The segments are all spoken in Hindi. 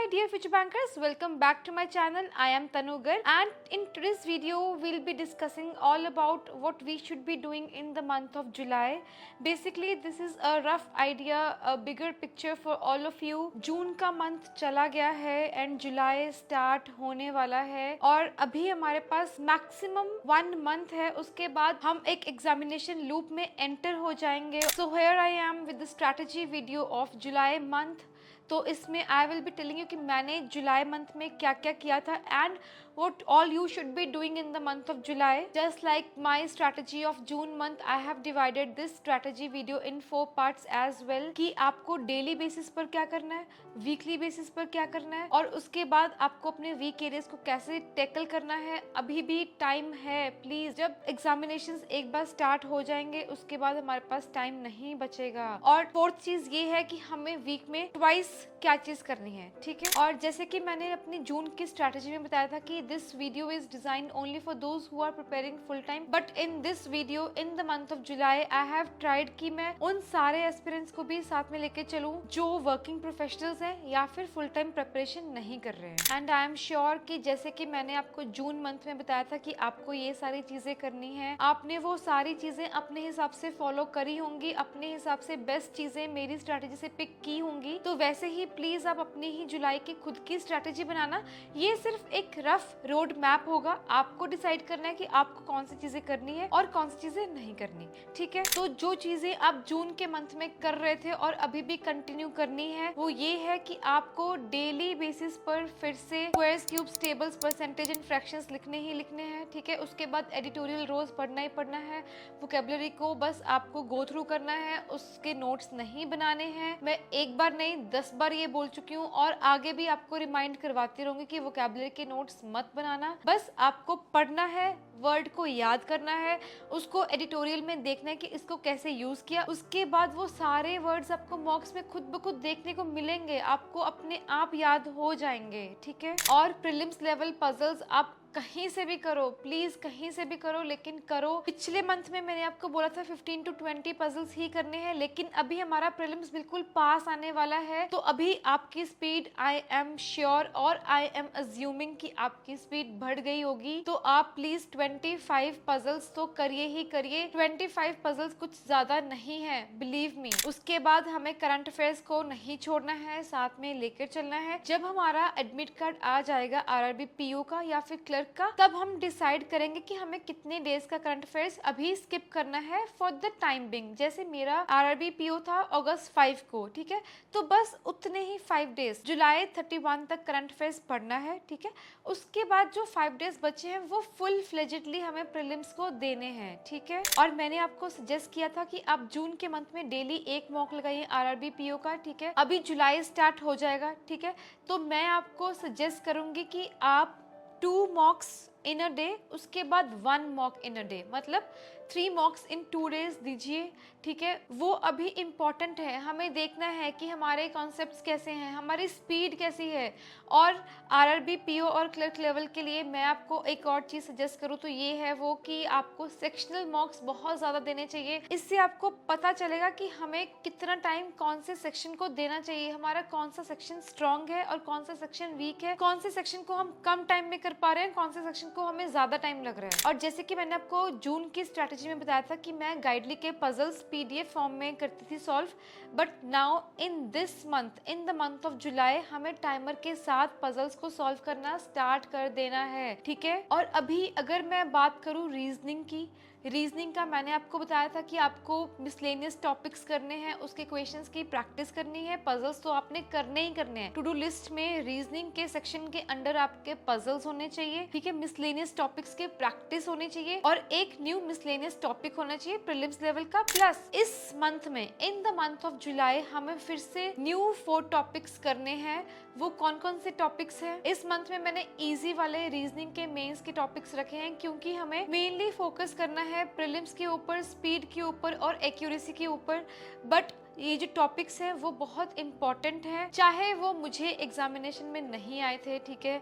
my dear future bankers, welcome back to my channel. I am Tanugar and in today's video we'll be discussing all about what we should be doing in the month of July. Basically this is a rough idea, a bigger picture for all of you. जून का मंथ चला गया है एंड जुलाई स्टार्ट होने वाला है और अभी हमारे पास मैक्सिमम 1 मंथ है, उसके बाद हम एक एग्जामिनेशन लूप में एंटर हो जाएंगे. So here I am with the strategy video of July month. तो इसमें I will be telling you कि मैंने जुलाई मंथ में क्या क्या किया था and what all you should be doing in the month of July. Just like my strategy of June month, I have divided this strategy video in 4 parts as well कि आपको डेली बेसिस पर क्या करना है, वीकली बेसिस पर क्या करना है और उसके बाद आपको अपने वीक एरियाज को कैसे टैकल करना है. अभी भी टाइम है, प्लीज. जब एग्जामिनेशंस एक बार स्टार्ट हो जाएंगे उसके बाद हमारे पास टाइम नहीं बचेगा. और फोर्थ चीज ये है कि हमें वीक में ट्वाइस क्या चीज करनी है, ठीक है. और जैसे कि मैंने अपनी जून की स्ट्रैटेजी में बताया था कि this video is designed only for those who are preparing full time, but in this video in the month of July I have tried कि मैं उन सारे एस्पिरेंट्स को भी साथ में लेके चलूं जो वर्किंग प्रोफेशनल्स हैं या फिर फुल टाइम प्रिपरेशन नहीं कर रहे हैं. एंड आई एम श्योर कि जैसे कि मैंने आपको जून मंथ में बताया था कि आपको ये सारी चीजें करनी है, आपने वो सारी चीजें अपने हिसाब से फॉलो करी होंगी, अपने हिसाब से बेस्ट चीजें मेरी स्ट्रैटेजी से पिक की होंगी. तो वैसे ही प्लीज आप अपनी ही जुलाई की खुद की स्ट्रैटेजी बनाना. ये सिर्फ एक रफ रोड मैप होगा. आपको डिसाइड करना है कि आपको कौन सी चीजें करनी है और कौन सी चीजें नहीं करनी, ठीक है. तो जो चीजें आप जून के मंथ में कर रहे थे और अभी भी कंटिन्यू करनी है वो ये है कि आपको डेली बेसिस पर फिर से squares, cubes, tables, percentage and fractions लिखने ही लिखने हैं, ठीक है. उसके बाद एडिटोरियल रोज पढ़ना ही पढ़ना है. वोकैबुलरी को बस आपको गो थ्रू करना है, उसके नोट्स नहीं बनाने हैं. मैं एक बार नहीं 10 बार ये बोल चुकी हूँ और आगे भी आपको रिमाइंड करवाती रहूंगी कि वोकैबुलरी के नोट्स मत बनाना. बस आपको पढ़ना है, वर्ड को याद करना है, उसको एडिटोरियल में देखना है कि इसको कैसे यूज किया. उसके बाद वो सारे वर्ड्स आपको मॉक्स में खुद ब खुद देखने को मिलेंगे, आपको अपने आप याद हो जाएंगे, ठीक है. और प्रीलिम्स लेवल पजल्स आप कहीं से भी करो, प्लीज कहीं से भी करो, लेकिन करो. पिछले मंथ में मैंने आपको बोला था 15 to 20 पजल्स ही करने हैं, लेकिन अभी हमारा प्रीलिम्स बिल्कुल पास आने वाला है. तो अभी आपकी स्पीड आई एम श्योर और आई एम अज्यूमिंग कि आपकी स्पीड बढ़ गई होगी. तो आप प्लीज 25 पजल्स तो करिए ही करिए. 25 पजल्स कुछ ज्यादा नहीं है, बिलीव मी. उसके बाद हमें करंट अफेयर्स को नहीं छोड़ना है, साथ में लेकर चलना है. जब हमारा एडमिट कार्ड आ जाएगा आरआरबी पीओ का या फिर क्लर्क का, तब हम डिसाइड करेंगे कि हमें कितने डेज का करंट अफेयर्स अभी स्किप करना है फॉर द टाइम बिंग. जैसे मेरा आरआरबी पीओ था अगस्त 5 को, ठीक है. तो बस उतने ही 5 डेज जुलाई 31 तक करंट अफेयर्स पढ़ना है, ठीक है. उसके बाद जो 5 डेज बचे हैं वो फुल फ्लेजेडली हमें प्रीलिम्स को देने हैं, ठीक है. और मैंने आपको सजेस्ट किया था कि आप जून के मंथ में डेली एक मॉक लगाइए आरआरबी पीओ का, ठीक है. अभी जुलाई स्टार्ट हो जाएगा, ठीक है. तो मैं आपको सजेस्ट करूंगी कि आप 2 मॉक्स इन अ डे, उसके बाद 1 मॉक इन अ डे, मतलब 3 मॉक्स इन 2 डेज दीजिए, ठीक है. वो अभी इम्पॉर्टेंट है. हमें देखना है कि हमारे कॉन्सेप्ट्स कैसे हैं, हमारी स्पीड कैसी है. और आरआरबी पीओ और क्लर्क लेवल के लिए मैं आपको एक और चीज़ सजेस्ट करूँ तो ये है वो कि आपको सेक्शनल मॉक्स बहुत ज़्यादा देने चाहिए. इससे आपको पता चलेगा कि हमें कितना टाइम कौन से सेक्शन को देना चाहिए, हमारा कौन सा सेक्शन स्ट्रॉन्ग है और कौन सा सेक्शन वीक है, कौन से सेक्शन को हम कम टाइम में कर पा रहे हैं, कौन से सेक्शन को हमें ज़्यादा टाइम लग रहा है. और जैसे कि मैंने आपको जून की स्ट्रैटेजी में बताया था कि मैं गाइडली के पजल्स पीडीएफ फॉर्म में करती थी solve, but now in this month, in the month of July, हमें टाइमर के साथ पजल्स को सॉल्व करना स्टार्ट कर देना है, ठीक है. और अभी अगर मैं बात करूं रीजनिंग की, रीजनिंग का मैंने आपको बताया था कि आपको मिसलेनियस टॉपिक्स करने हैं, उसके क्वेश्चंस की प्रैक्टिस करनी है. पजल्स तो आपने करने ही करने हैं. टू डू लिस्ट में रीजनिंग के सेक्शन के अंडर आपके पजल्स होने चाहिए, ठीक है. मिसलेनियस टॉपिक्स के प्रैक्टिस होनी चाहिए और एक न्यू मिसलेनियस टॉपिक होना चाहिए प्रीलिम्स लेवल का. प्लस इस मंथ में, in the month of July, हमें फिर से न्यू 4 टॉपिक्स करने हैं. वो कौन कौन से टॉपिक्स हैं? इस मंथ में मैंने इजी वाले रीजनिंग के मेंस के टॉपिक्स रखे हैं क्योंकि हमें मेनली फोकस करना है प्रीलिम्स के ऊपर, स्पीड के ऊपर और एक्यूरेसी के ऊपर. बट ये जो टॉपिक्स हैं वो बहुत इंपॉर्टेंट हैं, चाहे वो मुझे एग्जामिनेशन में नहीं आए थे, ठीक है,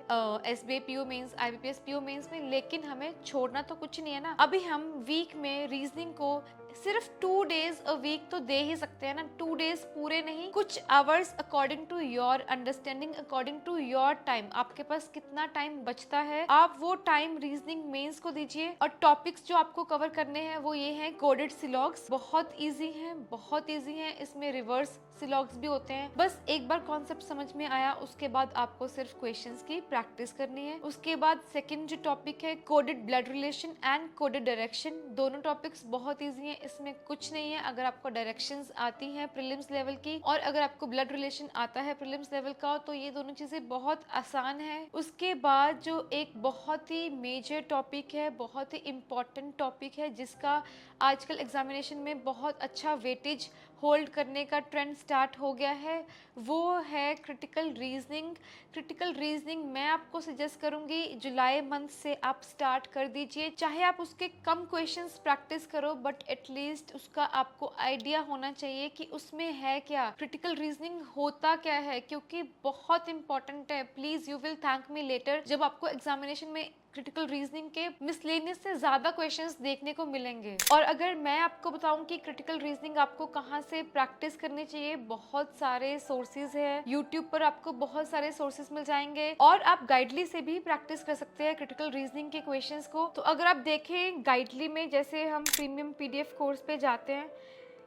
SBI PO mains, IBPS PO mains में, लेकिन हमें छोड़ना तो कुछ नहीं है ना. अभी हम वीक में रीजनिंग को सिर्फ 2 डेज अ वीक तो दे ही सकते हैं ना, 2 डेज पूरे नहीं, कुछ hours according to your understanding, according to your time, आपके पास कितना टाइम बचता है आप वो टाइम रीजनिंग मेंस को दीजिए। और टॉपिक्स जो आपको कवर करने हैं वो ये हैं कोडेड सिलॉग्स, बहुत ईजी हैं, बहुत ईजी हैं, इसमें रिवर्स सिलॉग्स भी होते हैं। बस एक बार कॉन्सेप्ट समझ में आया उसके बाद आपको सिर्फ क्वेश्चंस की प्रैक्टिस करनी है। उसके बाद सेकंड जो टॉपिक है coded blood relation and coded direction, दोनों टॉपिक्स बहुत ईजी हैं, इसमें कुछ नहीं है। अगर आपको डायरेक्शंस आती हैं प्रीलिम्स लेवल की और अगर आपको ब्लड रिलेशन आता है प्रीलिम्स लेवल का, तो ये दोनों चीजें बहुत आसान है। उसके बाद जो एक बहुत ही मेजर टॉपिक है, बहुत ही इम्पोर्टेंट टॉपिक है, जिसका आजकल एग्जामिनेशन में बहुत अच्छा वेटेज होल्ड करने का ट्रेंड स्टार्ट हो गया है, वो है क्रिटिकल रीजनिंग। क्रिटिकल रीजनिंग मैं आपको सजेस्ट करूंगी जुलाई मंथ से आप स्टार्ट कर दीजिए, चाहे आप उसके कम क्वेश्चंस प्रैक्टिस करो बट एटलीस्ट उसका आपको आइडिया होना चाहिए कि उसमें है क्या, क्रिटिकल रीजनिंग होता क्या है, क्योंकि बहुत इंपॉर्टेंट है। Please you will thank me later जब आपको एग्जामिनेशन में क्रिटिकल रीजनिंग के मिसलेनियस से ज्यादा क्वेश्चंस देखने को मिलेंगे। और अगर मैं आपको बताऊं कि क्रिटिकल रीजनिंग आपको कहां से प्रैक्टिस करनी चाहिए, बहुत सारे सोर्सेज है, यूट्यूब पर आपको बहुत सारे सोर्सेज मिल जाएंगे और आप गाइडली से भी प्रैक्टिस कर सकते हैं क्रिटिकल रीजनिंग के क्वेश्चंस को। तो अगर आप देखें गाइडली में, जैसे हम प्रीमियम पीडीएफ कोर्स पे जाते हैं,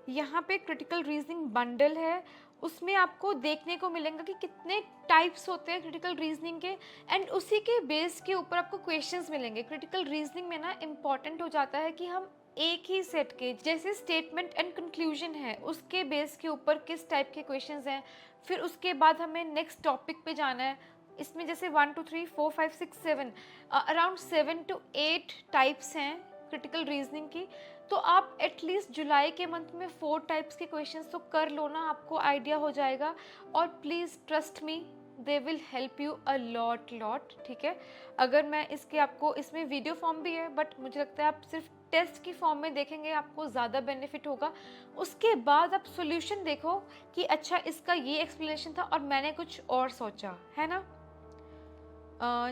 यहाँ पे क्रिटिकल रीजनिंग बंडल है, उसमें आपको देखने को मिलेगा कि कितने टाइप्स होते हैं क्रिटिकल रीजनिंग के, एंड उसी के बेस के ऊपर आपको क्वेश्चंस मिलेंगे। क्रिटिकल रीजनिंग में ना इम्पॉर्टेंट हो जाता है कि हम एक ही सेट के, जैसे स्टेटमेंट एंड कंक्लूजन है, उसके बेस के ऊपर किस टाइप के क्वेश्चंस हैं, फिर उसके बाद हमें नेक्स्ट टॉपिक पे जाना है। इसमें जैसे 1 2 3 4 5 6 7 अराउंड 7 to 8 टाइप्स हैं क्रिटिकल रीजनिंग की। तो आप एटलीस्ट जुलाई के मंथ में 4 टाइप्स के क्वेश्चंस तो कर लो ना, आपको आइडिया हो जाएगा। और please trust me, they will help you a lot, ठीक है। अगर मैं इसके आपको, इसमें वीडियो फॉर्म भी है बट मुझे लगता है आप सिर्फ टेस्ट की फॉर्म में देखेंगे आपको ज़्यादा बेनिफिट होगा। उसके बाद आप सॉल्यूशन देखो कि अच्छा इसका ये एक्सप्लेनेशन था और मैंने कुछ और सोचा, है ना।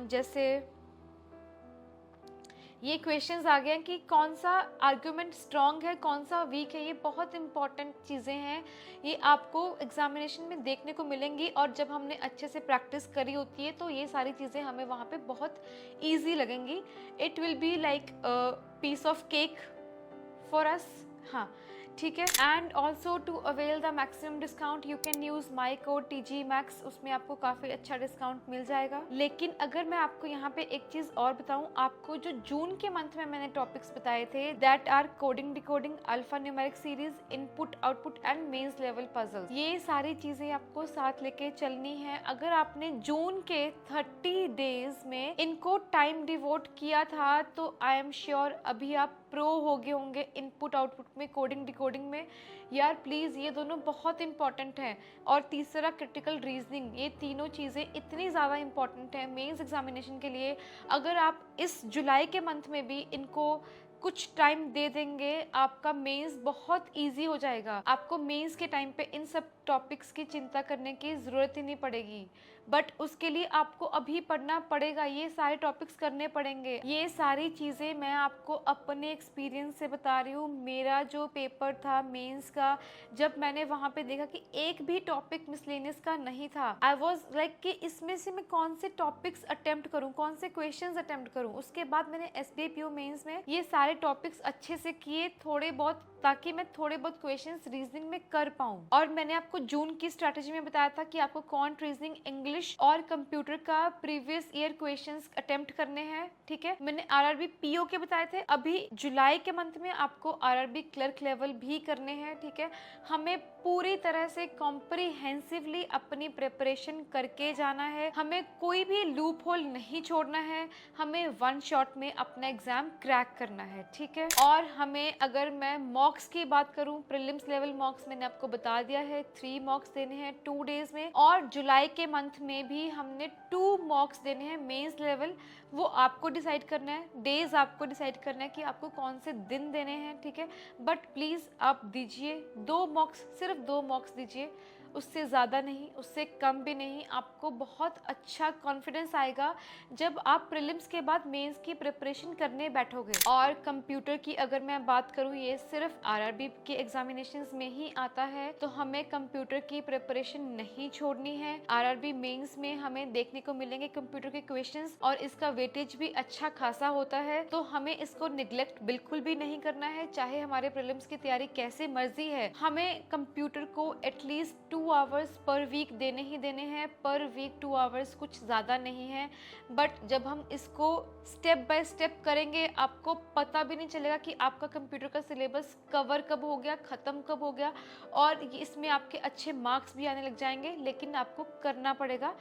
जैसे ये क्वेश्चंस आ गए हैं कि कौन सा आर्ग्यूमेंट स्ट्रॉन्ग है, कौन सा वीक है, ये बहुत इंपॉर्टेंट चीज़ें हैं, ये आपको एग्जामिनेशन में देखने को मिलेंगी। और जब हमने अच्छे से प्रैक्टिस करी होती है तो ये सारी चीज़ें हमें वहाँ पे बहुत ईजी लगेंगी। It will be like piece of cake for us, हाँ ठीक है। And also to avail the maximum discount you can use my code TGMAX, उसमें आपको काफ़ी अच्छा डिस्काउंट मिल जाएगा। लेकिन अगर मैं आपको यहाँ पे एक चीज़ और बताऊँ, आपको जो जून के मंथ में मैंने टॉपिक्स बताए थे that are coding, decoding, alpha numeric series, input output and mains level puzzles, ये सारी चीज़ें आपको साथ लेके चलनी है। अगर आपने जून के 30 डेज में इनको टाइम डिवोट किया था तो आई एम श्योर अभी आप प्रो हो गए होंगे इनपुट आउटपुट में, कोडिंग डिकोडिंग में। यार प्लीज़ ये दोनों बहुत इंपॉर्टेंट हैं। और तीसरा क्रिटिकल रीजनिंग, ये तीनों चीज़ें इतनी ज़्यादा इंपॉर्टेंट है मेंस एग्जामिनेशन के लिए। अगर आप इस जुलाई के मंथ में भी इनको कुछ टाइम दे देंगे, आपका मेंस बहुत इजी हो जाएगा। आपको मेंस के टाइम पे इन सब टॉपिक्स की चिंता करने की ज़रूरत ही नहीं पड़ेगी। बट उसके लिए आपको अभी पढ़ना पड़ेगा, ये सारे टॉपिक्स करने पड़ेंगे। ये सारी चीज़ें मैं आपको अपने एक्सपीरियंस से बता रही हूँ। मेरा जो पेपर था मेंस का, जब मैंने वहाँ पे देखा कि एक भी टॉपिक मिसलेनियस का नहीं था, आई वॉज लाइक कि इसमें से मैं कौन से टॉपिक्स अटेम्प्ट करूँ, कौन से क्वेश्चंस अटेम्प्ट करूँ। उसके बाद मैंने SBI PO मेंस में ये सारे टॉपिक्स अच्छे से किए थोड़े बहुत, ताकि मैं थोड़े बहुत क्वेश्चंस रीजनिंग में कर पाऊँ। और मैंने आपको जून की स्ट्रैटेजी में बताया था कि आपको क्वांट रीजनिंग, इंग्लिश और कंप्यूटर का प्रीवियस ईयर क्वेश्चंस अटेम्प्ट करने हैं, ठीक है। मैंने RRB PO के बताए थे। अभी जुलाई के मंथ में आपको RRB क्लर्क लेवल भी करने हैं, ठीक है। हमें पूरी तरह से कॉम्प्रिहेंसिवली अपनी प्रिपरेशन करके जाना है, हमें कोई भी लूप होल नहीं छोड़ना है, हमें वन शॉट में अपना एग्जाम क्रैक करना है, ठीक है। और हमें, अगर मैं मॉक्स की बात करूं, प्रीलिम्स लेवल मॉक्स मैंने आपको बता दिया है, 3 मॉक्स देने हैं 2 डेज में। और जुलाई के मंथ में भी हमने 2 मॉक्स देने हैं मेंस लेवल। वो आपको डिसाइड करना है, डेज आपको डिसाइड करना है कि आपको कौन से दिन देने हैं, ठीक है। बट प्लीज़ आप दीजिए 2 मॉक्स, सिर्फ 2 मॉक्स दीजिए। उससे ज़्यादा नहीं, उससे कम भी नहीं। आपको बहुत अच्छा कॉन्फिडेंस आएगा जब आप प्रीलिम्स के बाद मेंस की प्रिपरेशन करने बैठोगे। और कंप्यूटर की अगर मैं बात करूँ, ये सिर्फ आरआरबी के एग्जामिनेशंस में ही आता है, तो हमें कंप्यूटर की प्रिपरेशन नहीं छोड़नी है। आरआरबी मेंस में हमें देखने को मिलेंगे कंप्यूटर के क्वेश्चंस और इसका वेटेज भी अच्छा खासा होता है, तो हमें इसको निगलेक्ट बिल्कुल भी नहीं करना है। चाहे हमारे प्रीलिम्स की तैयारी कैसे मर्जी है, हमें कंप्यूटर को एटलीस्ट 2 आवर्स पर वीक देने ही देने हैं। पर वीक 2 आवर्स कुछ ज़्यादा नहीं है, बट जब हम इसको स्टेप बाय स्टेप करेंगे, आपको पता भी नहीं चलेगा कि आपका कंप्यूटर का सिलेबस कवर कब हो गया, ख़त्म कब हो गया, और इसमें आपके अच्छे मार्क्स भी आने लग जाएंगे। लेकिन आपको करना पड़ेगा।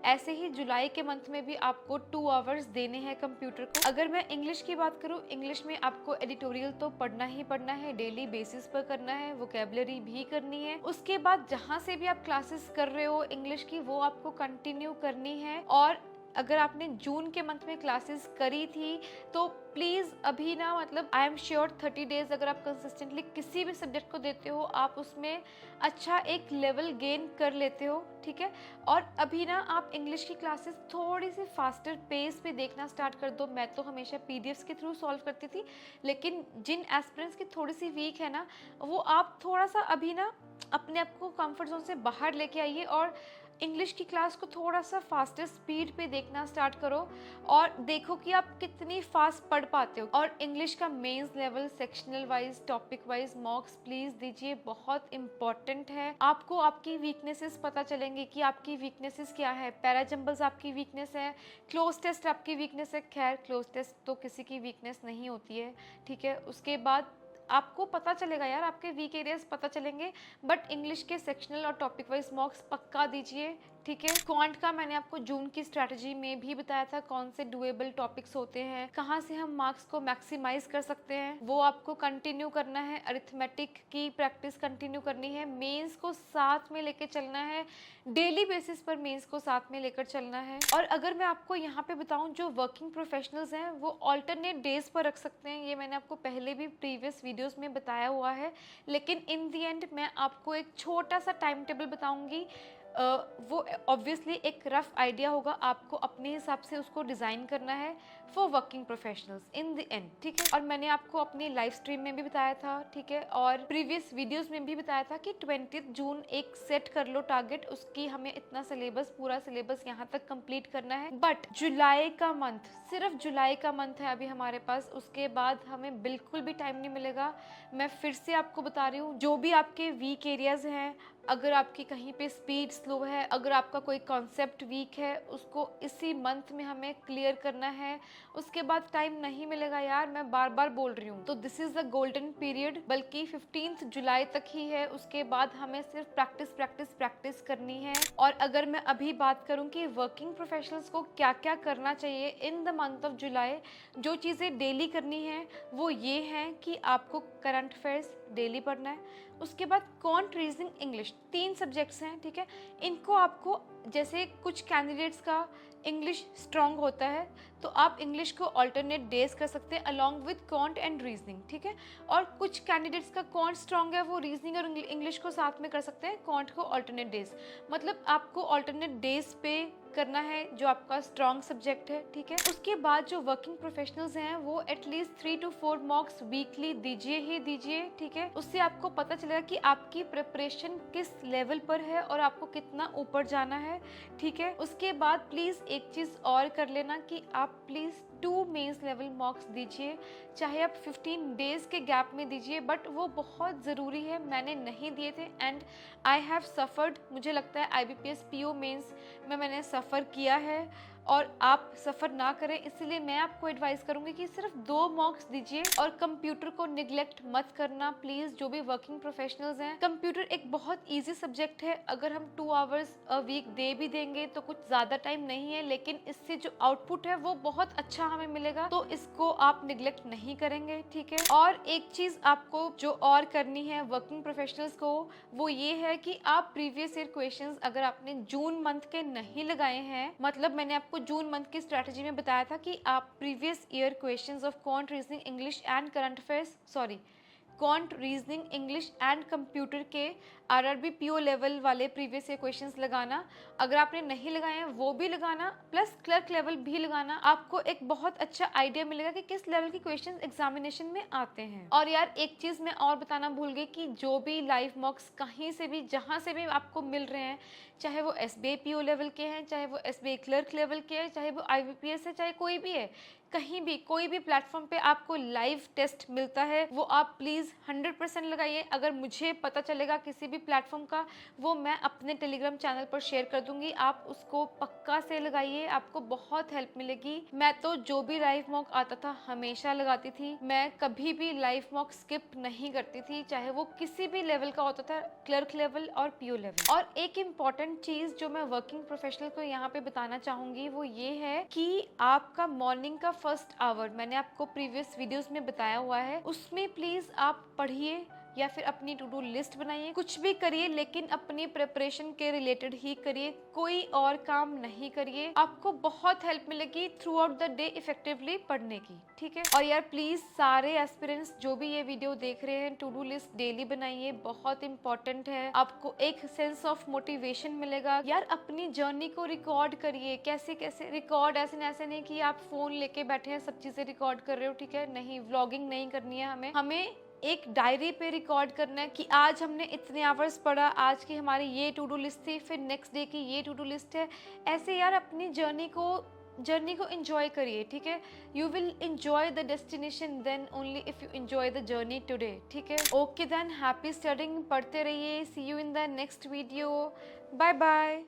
ऐसे ही जुलाई के मंथ में भी आपको 2 आवर्स देने हैं कंप्यूटर को। अगर मैं इंग्लिश की बात करूँ, इंग्लिश में आपको एडिटोरियल तो पढ़ना ही पढ़ना है, डेली बेसिस पर करना है, वोकेबलरी भी करनी है। उसके बाद जहाँ से भी आप क्लासेस कर रहे हो इंग्लिश की, वो आपको कंटिन्यू करनी है। और अगर आपने जून के मंथ में क्लासेस करी थी तो प्लीज़ अभी ना, मतलब आई एम श्योर 30 डेज अगर आप कंसिस्टेंटली किसी भी सब्जेक्ट को देते हो, आप उसमें अच्छा एक लेवल गेन कर लेते हो, ठीक है। और अभी ना आप इंग्लिश की क्लासेस थोड़ी सी फास्टर पेस पे देखना स्टार्ट कर दो। मैं तो हमेशा पीडीएफ्स के थ्रू सॉल्व करती थी, लेकिन जिन एस्पिरेंट्स की थोड़ी सी वीक है ना, वो आप थोड़ा सा अभी ना अपने आप को कंफर्ट जोन से बाहर लेके आइए और इंग्लिश की क्लास को थोड़ा सा फास्टर स्पीड पे देखना स्टार्ट करो और देखो कि आप कितनी फास्ट पढ़ पाते हो। और इंग्लिश का mains level sectional wise, topic wise mocks please दीजिए, बहुत इंपॉर्टेंट है। आपको आपकी वीकनेसेस पता चलेंगे कि आपकी वीकनेसेस क्या है। पैरा जंबल्स आपकी वीकनेस है, क्लोज टेस्ट आपकी वीकनेस है। खैर क्लोज टेस्ट तो किसी की वीकनेस नहीं होती है, ठीक है। उसके बाद आपको पता चलेगा यार, आपके वीक एरियाज पता चलेंगे। बट इंग्लिश के सेक्शनल और टॉपिक वाइज मॉक्स पक्का दीजिए, ठीक है। क्वांट का मैंने आपको जून की स्ट्रैटेजी में भी बताया था, कौन से डुएबल टॉपिक्स होते हैं, कहाँ से हम मार्क्स को मैक्सिमाइज कर सकते हैं, वो आपको कंटिन्यू करना है। अरिथमेटिक की प्रैक्टिस कंटिन्यू करनी है। मेंस को साथ में लेकर चलना है, डेली बेसिस पर मेंस को साथ में लेकर चलना है। और अगर मैं आपको यहाँ पे बताऊँ, जो वर्किंग प्रोफेशनल्स हैं वो ऑल्टरनेट डेज पर रख सकते हैं। ये मैंने आपको पहले भी प्रीवियस वीडियोस में बताया हुआ है, लेकिन इन दी एंड मैं आपको एक छोटा सा टाइम टेबल बताऊंगी। वो ऑब्वियसली एक रफ आइडिया होगा, आपको अपने हिसाब से उसको डिज़ाइन करना है for working professionals in the end, ठीक है। और मैंने आपको अपनी लाइव स्ट्रीम में भी बताया था, ठीक है, और प्रीवियस वीडियोस में भी बताया था कि 20 जून एक सेट कर लो टारगेट, उसकी हमें इतना सिलेबस, पूरा सिलेबस यहाँ तक कंप्लीट करना है। बट जुलाई का मंथ, सिर्फ जुलाई का मंथ है अभी हमारे पास, उसके बाद हमें बिल्कुल भी टाइम नहीं मिलेगा। मैं फिर से आपको बता रही हूँ, जो भी आपके वीक एरियाज हैं, अगर आपकी कहीं पे स्पीड स्लो है, अगर आपका कोई कॉन्सेप्ट वीक है, उसको इसी मंथ में हमें क्लियर करना है। उसके बाद टाइम नहीं मिलेगा यार, मैं बार बार बोल रही हूँ। तो this is the golden period, बल्कि 15 जुलाई तक ही है। उसके बाद हमें सिर्फ प्रैक्टिस प्रैक्टिस प्रैक्टिस करनी है। और अगर मैं अभी बात करूँ कि वर्किंग प्रोफेशनल्स को क्या क्या करना चाहिए in the month of July, जो चीज़ें डेली करनी है वो ये हैं कि आपको करंट अफेयर्स डेली पढ़ना है। उसके बाद क्वांट, रीजनिंग, इंग्लिश, 3 सब्जेक्ट्स हैं, ठीक है। इनको आपको, जैसे कुछ कैंडिडेट्स का इंग्लिश स्ट्रॉन्ग होता है तो आप इंग्लिश को अल्टरनेट डेज कर सकते हैं along with quant and reasoning, ठीक है। और कुछ कैंडिडेट्स का क्वांट स्ट्रॉन्ग है, वो रीजनिंग और इंग्लिश को साथ में कर सकते हैं, क्वांट को अल्टरनेट डेज। मतलब आपको अल्टरनेट डेज पे करना है जो आपका स्ट्रॉन्ग सब्जेक्ट है, ठीक है। उसके बाद जो वर्किंग प्रोफेशनल्स हैं वो एटलीस्ट 3 to 4 मॉक्स वीकली दीजिए ही दीजिए, ठीक है। उससे आपको पता चलेगा कि आपकी प्रिपरेशन किस लेवल पर है और आपको कितना ऊपर जाना है, ठीक है। उसके बाद प्लीज़ एक चीज़ और कर लेना कि आप प्लीज़ 2 मेंस लेवल मॉक्स दीजिए, चाहे आप 15 डेज के गैप में दीजिए, बट वो बहुत ज़रूरी है। मैंने नहीं दिए थे एंड आई हैव सफ़र्ड, मुझे लगता है IBPS PO मेंस में मैंने सफ़र किया है और आप सफ़र ना करें, इसलिए मैं आपको एडवाइस करूंगी कि सिर्फ 2 मॉक्स दीजिए। और कंप्यूटर को निगलेक्ट मत करना प्लीज़, जो भी वर्किंग प्रोफेशनल्स हैं। कंप्यूटर एक बहुत इजी सब्जेक्ट है, अगर हम 2 आवर्स अ वीक दे भी देंगे तो कुछ ज़्यादा टाइम नहीं है, लेकिन इससे जो आउटपुट है वो बहुत अच्छा हमें मिलेगा, तो इसको आप निगलेक्ट नहीं करेंगे, ठीक है। और एक चीज़ आपको जो और करनी है वर्किंग प्रोफेशनल्स को, वो ये है कि आप प्रीवियस ईयर क्वेश्चंस अगर आपने जून मंथ के नहीं लगाए हैं, मतलब मैंने आपको जून मंथ की स्ट्रैटेजी में बताया था कि आप previous year questions of quant, reasoning, English and current affairs, quant, reasoning, English and computer के आरआरबी पीओ लेवल वाले प्रीवियस ईयर क्वेश्चंस लगाना, अगर आपने नहीं लगाए हैं वो भी लगाना, प्लस क्लर्क लेवल भी लगाना। आपको एक बहुत अच्छा आइडिया मिलेगा कि किस लेवल के क्वेश्चंस एग्जामिनेशन में आते हैं। और यार एक चीज़ मैं और बताना भूल गई कि जो भी लाइव मॉक्स कहीं से भी जहाँ से भी आपको मिल रहे हैं, चाहे वो एसबीआई पीओ लेवल के हैं, चाहे वो एसबीआई क्लर्क लेवल के हैं, चाहे वो आईबीपीएस है, चाहे कोई भी है, कहीं भी कोई भी प्लेटफॉर्म पे आपको लाइव टेस्ट मिलता है, वो आप प्लीज़ 100% लगाइए। अगर मुझे पता चलेगा किसी भी प्लेटफॉर्म का, वो मैं अपने टेलीग्राम चैनल पर शेयर कर दूंगी, आप उसको पक्का से लगाइए, आपको बहुत हेल्प मिलेगी। मैं तो जो भी लाइव मॉक आता था हमेशा लगाती थी, मैं कभी भी लाइव मॉक स्किप नहीं करती थी, चाहे वो किसी भी लेवल का होता था, क्लर्क लेवल और पीओ लेवल। और एक इम्पॉर्टेंट चीज़ जो मैं वर्किंग प्रोफेशनल को यहाँ पे बताना चाहूँगी वो ये है कि आपका मॉर्निंग का फर्स्ट आवर, मैंने आपको प्रीवियस वीडियोस में बताया हुआ है, उसमें प्लीज़ आप पढ़िए या फिर अपनी टू डू लिस्ट बनाइए, कुछ भी करिए लेकिन अपनी प्रिपरेशन के रिलेटेड ही करिए, कोई और काम नहीं करिए। आपको बहुत हेल्प मिलेगी through out the day effectively पढ़ने की, ठीक है। और यार प्लीज सारे एस्पिरेंट्स जो भी ये वीडियो देख रहे हैं, टू डू लिस्ट डेली बनाइए, बहुत इंपॉर्टेंट है। आपको एक सेंस ऑफ मोटिवेशन मिलेगा। यार अपनी जर्नी को रिकॉर्ड करिए, कैसे कैसे रिकॉर्ड, ऐसे नहीं कि आप फोन लेके बैठे हैं सब चीजें रिकॉर्ड कर रहे हो, ठीक है, नहीं, व्लॉगिंग नहीं करनी है हमें एक डायरी पे रिकॉर्ड करना है कि आज हमने इतने आवर्स पढ़ा, आज की हमारी ये टू डू लिस्ट थी, फिर नेक्स्ट डे की ये टू डू लिस्ट है। ऐसे यार अपनी जर्नी को एंजॉय करिए, ठीक है। You will enjoy the destination then only if you enjoy the journey today, ठीक है। ओके देन, हैप्पी स्टडिंग, पढ़ते रहिए। See you in the next video, bye bye.